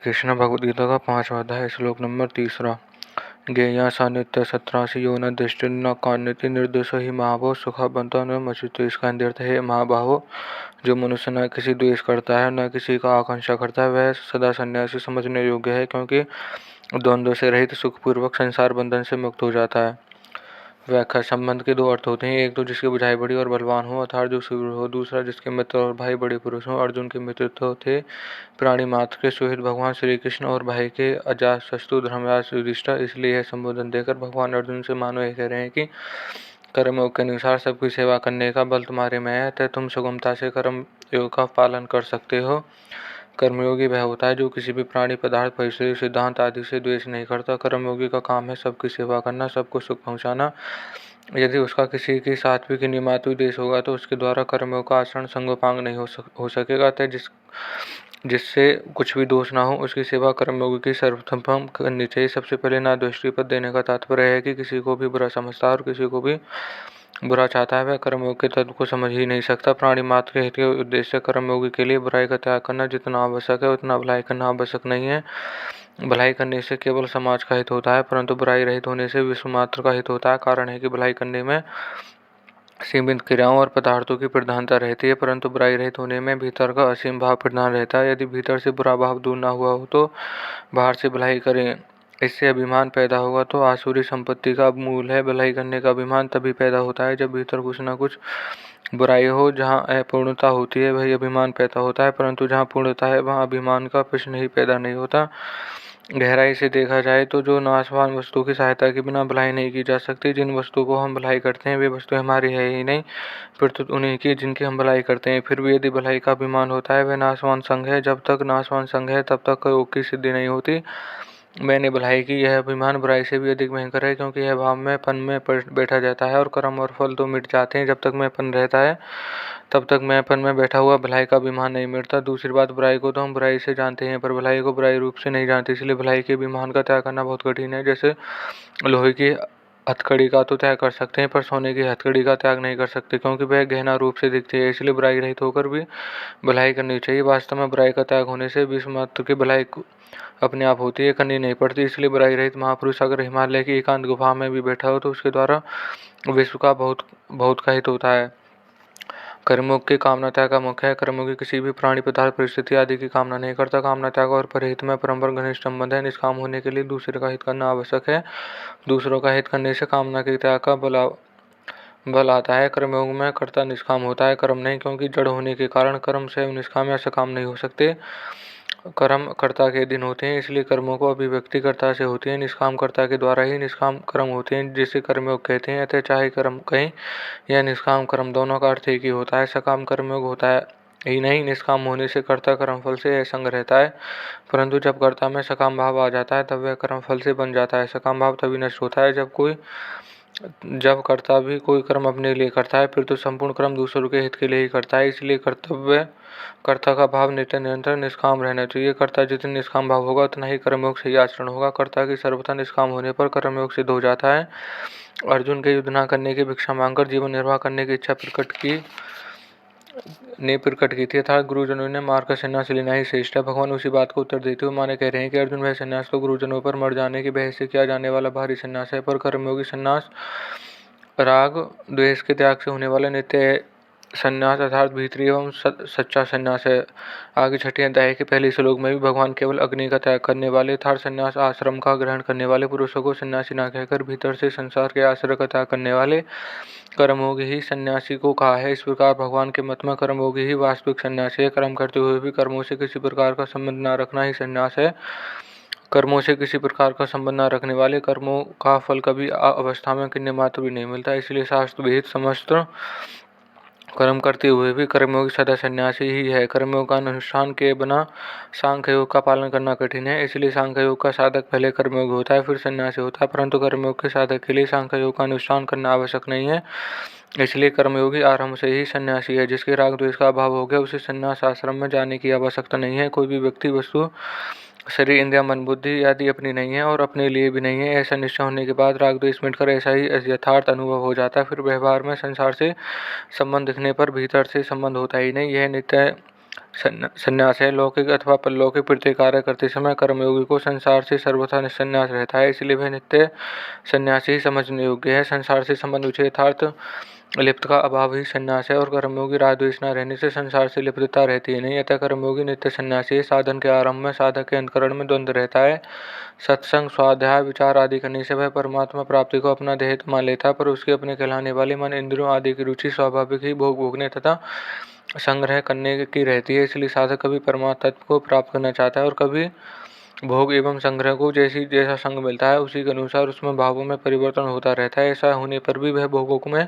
कृष्ण भगवद गीता का 5वां अध्याय श्लोक नंबर 3। ज्ञेया सा नित्य सत्रासी यो न दृष्टि न कान्यति निर्दोष ही महाभाव सुखा बनता न मचित। इसका अर्थ है महाभाव, जो मनुष्य न किसी द्वेष करता है न किसी का आकांक्षा करता है वह सदा सन्यासी समझने योग्य है, क्योंकि द्वंद्व से रहित सुखपूर्वक संसार बंधन से मुक्त हो जाता है। व्याख्या। संबंध के दो अर्थ होते हैं, एक तो जिसकी बुझाई बड़ी और बलवान हो अर्थात जो शूर हो, दूसरा जिसके मित्र और भाई बड़े पुरुष हो। अर्जुन के मित्र तो थे प्राणी मात्र के सुहित भगवान श्री कृष्ण और भाई के अजातशत्रु धर्मराज युधिष्ठिर। इसलिए यह संबोधन देकर भगवान अर्जुन से मानो यह कह रहे हैं कि कर्मयोग के अनुसार सबकी सेवा करने का बल तुम्हारे में है, अतः तुम सुगमता से कर्म योग का पालन कर सकते हो। कर्मयोगी वह होता है जो किसी भी प्राणी, पदार्थ, परिस्थिति, सिद्धांत आदि से द्वेष नहीं करता। कर्मयोगी का काम है सबकी सेवा करना, सबको सुख पहुंचाना। यदि उसका किसी की सात्विक नियमात्मक द्वेष होगा तो उसके द्वारा कर्मयोग का आचरण संगोपांग नहीं हो सकेगा। अतः जिससे कुछ भी दोष ना हो उसकी सेवा कर्मयोगी की सर्वप्रथम करनी चाहिए। सबसे पहले ना दृष्टि पद देने का तात्पर्य है कि किसी को भी बुरा समझता है और किसी को भी बुरा चाहता है वह कर्मयोग के तत्व को समझ ही नहीं सकता। प्राणी मात्र के हित के उद्देश्य कर्मयोगी के लिए बुराई का त्याग करना जितना आवश्यक है उतना भलाई करना आवश्यक नहीं है। भलाई करने से केवल समाज का हित होता है, परंतु बुराई रहित होने से विश्व मात्र का हित होता है। कारण है कि भलाई करने में सीमित क्रियाओं और पदार्थों की प्रधानता रहती है, परंतु बुराई रहित होने में भीतर का असीम भाव प्रधान रहता है। यदि भीतर से बुरा भाव दूर न हुआ हो तो बाहर से भलाई करें, इससे अभिमान पैदा होगा तो आसुरी संपत्ति का मूल है। भलाई करने का अभिमान तभी पैदा होता है जब भीतर कुछ न कुछ बुराई हो। जहाँ अपूर्णता होती है वही अभिमान पैदा होता है, परंतु जहाँ पूर्णता है वहाँ अभिमान का प्रश्न ही पैदा नहीं होता। गहराई से देखा जाए तो जो नाशवान वस्तु की सहायता के बिना भलाई नहीं की जा सकती, जिन वस्तुओं को हम भलाई करते हैं वे वस्तु हमारी है ही नहीं, प्रत्युत उन्हीं की जिनकी हम भलाई करते हैं। फिर भी यदि भलाई का अभिमान होता है वह नाशवान संग है। जब तक नाशवान संग है तब तक योग की सिद्धि नहीं होती। मैंने भलाई की, यह अभिमान बुराई से भी अधिक भयंकर है, क्योंकि यह भाव में पन में बैठा जाता है और कर्म और फल तो मिट जाते हैं। जब तक मैं पन रहता है तब तक मैं पन में बैठा हुआ भलाई का अभिमान नहीं मिटता। दूसरी बात, बुराई को तो हम बुराई से जानते हैं पर भलाई को बुराई रूप से नहीं जानते, इसलिए भलाई के अभिमान का त्याग करना बहुत कठिन है। जैसे लोहे की हथकड़ी का तो त्याग कर सकते हैं पर सोने की हथकड़ी का त्याग नहीं कर सकते, क्योंकि वह गहना रूप से दिखती है। इसलिए बुराई रहित होकर भी भलाई करनी चाहिए। वास्तव में बुराई का त्याग होने से विश्व मात्र की भलाई अपने आप होती है, करनी नहीं पड़ती। इसलिए बुराई रहित महापुरुष अगर हिमालय की एकांत गुफा में भी बैठा हो तो उसके द्वारा विश्व का बहुत का हित होता है। कर्मयोग की कामना त्याग का मुख्य है। कर्मयोगी किसी भी प्राणी, पदार्थ, परिस्थिति आदि की कामना नहीं करता। कामना त्याग और परहित में परस्पर घनिष्ठ संबंध है। निष्काम होने के लिए दूसरे का हित करना आवश्यक है। दूसरों का हित करने से कामना के त्याग का बल आता है। कर्मयोग में कर्ता निष्काम होता है, कर्म नहीं, क्योंकि जड़ होने के कारण कर्म से निष्काम या सकाम नहीं हो सकते। कर्म कर्ता के अधीन होते हैं, इसलिए कर्मों को अभिव्यक्ति कर्ता से होती है। निष्काम कर्ता के द्वारा ही निष्काम कर्म होते हैं, जिसे कर्मयोग कहते हैं। अतः चाहे कर्म कहें या निष्काम कर्म, दोनों का अर्थ एक ही होता है। सकाम कर्मयोग होता है ही नहीं। निष्काम होने से कर्ता कर्मफल से असंग रहता है, परंतु जब कर्ता में सकाम भाव आ जाता है तब वह कर्मफल से बन जाता है। सकाम भाव तभी नष्ट होता है जब कर्ता भी कोई कर्म अपने लिए करता है, फिर तो संपूर्ण कर्म दूसरों के हित के लिए ही करता है। इसलिए कर्ता का भाव नित्य निरंतर निष्काम रहना चाहिए। कर्ता जितने निष्काम भाव होगा उतना ही कर्मयोग से ही आचरण होगा। कर्ता की सर्वथा निष्काम होने पर कर्मयोग सिद्ध हो जाता है। अर्जुन के युद्ध न करने की भिक्षा मांगकर जीवन निर्वाह करने की इच्छा प्रकट की थी, अर्थात गुरुजनों ने मार कर सन्यास लेना ही श्रेष्ठ है। भगवान उसी बात को उत्तर देते हुए माने कह रहे हैं कि अर्जुन, वह सन्यास तो गुरुजनों पर मर जाने की भय से किया जाने वाला भारी सन्यास है, पर कर्मयोगी सन्यास राग द्वेष के त्याग से होने वाला नित्य सन्यास अर्थात भीतरी एवं सच्चा सन्यास है। आगे छठे अध्याय के पहले श्लोक में भी भगवान केवल अग्नि का त्याग करने वाले अर्थात सन्यास आश्रम का ग्रहण करने वाले पुरुषों को सन्यासी न कहकर भीतर से संसार के आश्रय का त्याग करने वाले कर्मयोगी ही सन्यासी को कहा है। इस प्रकार भगवान के मत में कर्मयोगी ही वास्तविक सन्यासी है। कर्म करते हुए भी कर्मों से किसी प्रकार का संबंध न रखना ही सन्यास है। कर्मों से किसी प्रकार का संबंध न रखने वाले कर्मों का फल कभी अवस्था में किन्हीं मात्र भी नहीं मिलता। इसलिए शास्त्र विहित समस्त कर्म करते हुए भी कर्मयोगी सदा सन्यासी ही है। कर्मयोग का अनुष्ठान के बिना सांख्य योग का पालन करना कठिन है, इसलिए सांख्य योग का साधक पहले कर्मयोग होता है फिर सन्यासी होता है, परंतु कर्मयोग के साधक के लिए सांख्य योग का अनुष्ठान करना आवश्यक नहीं है। इसलिए कर्मयोगी आरंभ से ही सन्यासी है। जिसके राग द्वेष का अभाव हो गया उसे सन्यास आश्रम में जाने की आवश्यकता नहीं है। कोई भी व्यक्ति, वस्तु, शरीर, इंद्रिया, मन, बुद्धि आदि अपनी नहीं है और अपने लिए भी नहीं है, ऐसा निश्चय होने के बाद राग द्वेष मिटकर ऐसा ही यथार्थ अनुभव हो जाता है। फिर व्यवहार में संसार से संबंध दिखने पर भीतर से संबंध होता ही नहीं। यह नित्य संन्यास है। लौकिक अथवा परलौकिक प्रति कार्य करते समय कर्मयोगी को संसार से सर्वथा संन्यास रहता है, इसलिए वह नित्य सन्यासी ही समझने योग्य है। संसार से संबंध विच्छेदार्थ लिप्त का अभाव ही संन्यास है और कर्मयोगी राग द्वेष न रहने से संसार से लिप्तता रहती है नहीं। अतः कर्मयोगी नित्य सन्यासी है। साधन के आरंभ में साधक के अंतकरण में द्वंद्व रहता है। सत्संग, स्वाध्याय, विचार आदि करने से वह परमात्मा प्राप्ति को अपना ध्येय मान लेता है, पर उसके अपने कहलाने वाले मन, इंद्रियों आदि की रुचि स्वाभाविक ही भोग भोगने तथा संग्रह करने की रहती है। इसलिए साधक कभी परमात्मा तत्व को प्राप्त करना चाहता है और कभी भोग एवं संग्रह को जैसा संग मिलता है उसी के अनुसार उसमें भावों में परिवर्तन होता रहता है। ऐसा होने पर भी वह भोगों में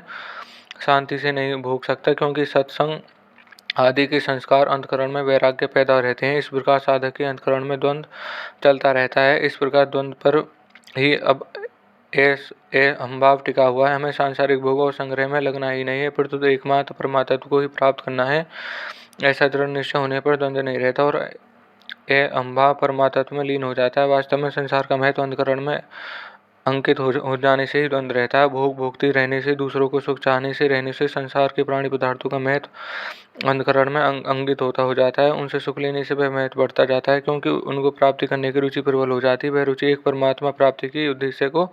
शांति से नहीं भोग सकता, क्योंकि सत्संग आदि के संस्कार अंतकरण में वैराग्य पैदा रहते हैं। इस प्रकार साधक के अंतकरण में द्वंद्व चलता रहता है। इस प्रकार द्वंद्व पर ही अब अहंभाव टिका हुआ है। हमें सांसारिक भोगों और संग्रह में लगना ही नहीं है, परंतु एकमात्र परमात्मा को ही प्राप्त करना है। ऐसा दृढ़ निश्चय होने पर द्वंद्व नहीं रहता और अहंभाव परमात्मा में लीन हो जाता है। वास्तव में संसार का महत्व अंतकरण में अंकित हो जाने से ही द्वंद्व रहता है। भोग भोगते रहने से, दूसरों को सुख चाहने से रहने से संसार के प्राणी पदार्थों का महत्व अंतकरण में अंकित होता हो जाता है। उनसे सुख लेने से वह महत्व बढ़ता जाता है, क्योंकि उनको प्राप्ति करने की रुचि प्रबल हो जाती है। वह रुचि एक परमात्मा प्राप्ति की उद्देश्य को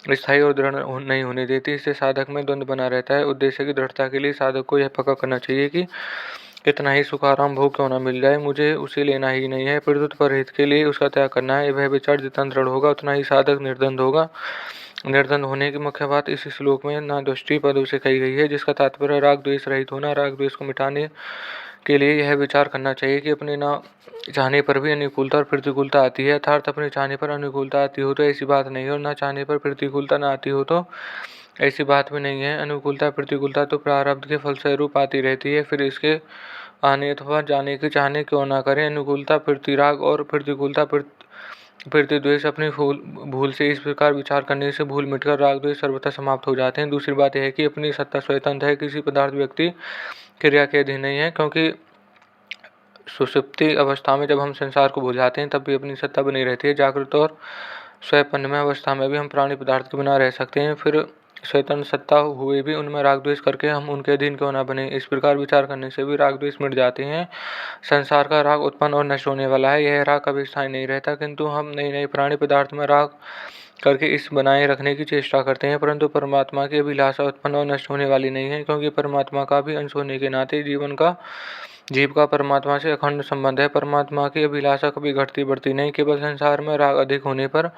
स्थायी और दृढ़ नहीं होने देती। इससे साधक में द्वंद्व बना रहता है। उद्देश्य की दृढ़ता के लिए साधक को यह पक्का करना चाहिए कि कितना ही सुख आराम भोग क्यों न मिल जाए, मुझे उसे लेना ही नहीं है, प्रदुत परहित के लिए उसका त्याग करना है। वह विचार जितना दृढ़ होगा उतना ही साधक निर्द्वंद होगा। निर्द्वंद होने की मुख्य बात इस श्लोक में नादुष्टि पदों से कही गई है, जिसका तात्पर्य राग द्वेष रहित होना। राग द्वेष को मिटाने के लिए यह विचार करना चाहिए कि अपने न चाहने पर भी अनुकूलता और प्रतिकूलता आती है, अर्थात अपने चाहने पर अनुकूलता आती हो तो ऐसी बात नहीं है और न चाहने पर प्रतिकूलता न आती हो तो ऐसी बात भी नहीं है। अनुकूलता प्रतिकूलता तो प्रारब्ध के फलस्वरूप आती रहती है, फिर इसके आने अथवा जाने के चाहने क्यों ना करें। अनुकूलता प्रतिराग और प्रतिकूलता प्रतिद्वेष अपनी भूल से इस प्रकार विचार करने से भूल मिटकर राग द्वेष सर्वथा समाप्त हो जाते हैं। दूसरी बात यह है कि अपनी सत्ता स्वतंत्र है, किसी पदार्थ व्यक्ति क्रिया के अधीन नहीं है, क्योंकि सुषुप्ति अवस्था में जब हम संसार को भूल जाते हैं तब भी अपनी सत्ता बनी रहती है। जागृत और स्वयं में अवस्था में भी हम प्राणी पदार्थ के बिना रह सकते हैं, फिर स्वतंत्र सत्ता हुए भी उनमें राग द्वेष करके हम उनके अधीन क्यों ना बने। इस प्रकार विचार करने से भी राग द्वेष मिट जाते हैं। संसार का राग उत्पन्न और नष्ट होने वाला है, यह राग कभी स्थायी नहीं रहता, किंतु हम नई नई प्राणी पदार्थ में राग करके इस बनाए रखने की चेष्टा करते हैं। परंतु परमात्मा की अभिलाषा उत्पन्न और नष्ट होने वाली नहीं है, क्योंकि परमात्मा का भी अंश होने के नाते जीव का परमात्मा से अखंड संबंध है। परमात्मा की अभिलाषा कभी घटती बढ़ती नहीं, केवल संसार में राग अधिक होने पर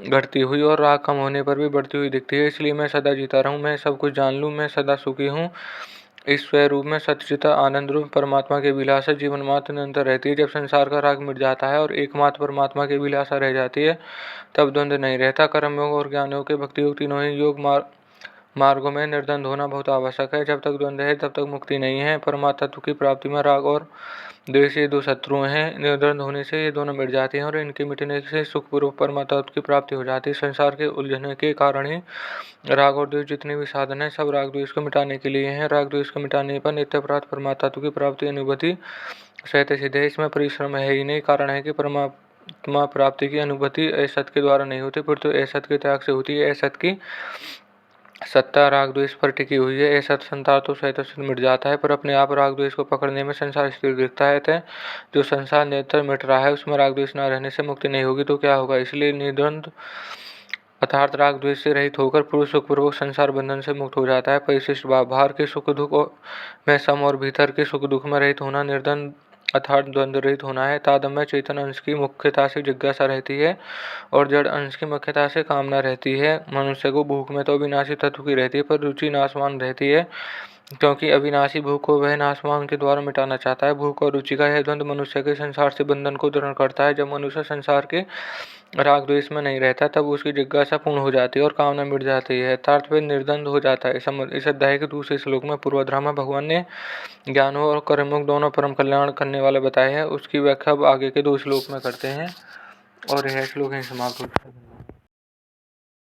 घटती हुई और राग कम होने पर भी बढ़ती हुई दिखती है। इसलिए मैं सदा जीता रहूं, मैं सब कुछ जान लूं, मैं सदा सुखी हूं, इस स्वरूप में सच्चित आनंद रूप परमात्मा की अभिलाषा जीवन मात्र निरंतर रहती है। जब संसार का राग मिट जाता है और एकमात्र परमात्मा की अभिलाषा रह जाती है, तब द्वंद्व नहीं रहता। कर्म योग और ज्ञान योग के भक्ति योग तीनों ही योग मार्गों में निर्द्वंद होना बहुत आवश्यक है। जब तक द्वंद्व है तब तक मुक्ति नहीं है। परमात्मा तत्व की प्राप्ति में राग और द्वेष ये दो शत्रुएं हैं। निर्द्वंद होने से ये दोनों मिट जाते हैं और इनके मिटने से सुखपूर्वक परमात्मा तत्व की प्राप्ति हो जाती है। संसार के उलझने के कारण ही राग और द्वेष जितने भी साधन है सब राग द्वेष को मिटाने के लिए हैं। राग द्वेष को मिटाने पर नित्य प्राप्त परमात्मा तत्व की प्राप्ति अनुभूति सहते सिद्ध है। इसमें परिश्रम है ही नहीं। कारण है कि परमात्मा प्राप्ति की अनुभूति असत के द्वारा नहीं होती, परंतु असत के त्याग से होती है। असत की सत्ता राग द्वेष पर टिकी हुई है। ऐसा संसार तो स्वतः मिट जाता है, पर अपने आप राग द्वेष को पकड़ने में संसार स्थिर दिखता है। जो संसार निरंतर मिट रहा है उसमें राग द्वेष न रहने से मुक्ति नहीं होगी तो क्या होगा। इसलिए निर्द्वंद अर्थात राग द्वेष से रहित होकर पुरुष सुखपूर्वक संसार बंधन से मुक्त हो जाता है। परिशिष्ट भाव बाहर के सुख दुख में सम और भीतर के सुख दुख में रहित होना निर्द्वंद अर्थात द्वंद्व रहित होना है। तादम्य चेतन अंश की मुख्यता से जिज्ञासा रहती है और जड़ अंश की मुख्यता से कामना रहती है। मनुष्य को भूख में तो अविनाशी तत्व की रहती है, पर रुचि नाशवान रहती है, क्योंकि अविनाशी भूख को वह नाशवान के द्वारा मिटाना चाहता है। भूख और रुचि का यह द्वंद्व मनुष्य के संसार से बंधन को दृढ़ करता है। जब मनुष्य संसार के राग द्वेष में नहीं रहता तब उसकी जिज्ञासा पूर्ण हो जाती है और कामना मिट जाती है, अर्थात वह निर्द्वंद हो जाता है। इस अध्याय के दूसरे श्लोक में पूर्वार्ध में भगवान ने ज्ञान और कर्मयोग दोनों परम कल्याण करने वाले बताए हैं। उसकी व्याख्या अब आगे के दो श्लोक में करते हैं और यह श्लोक समाप्त होता है।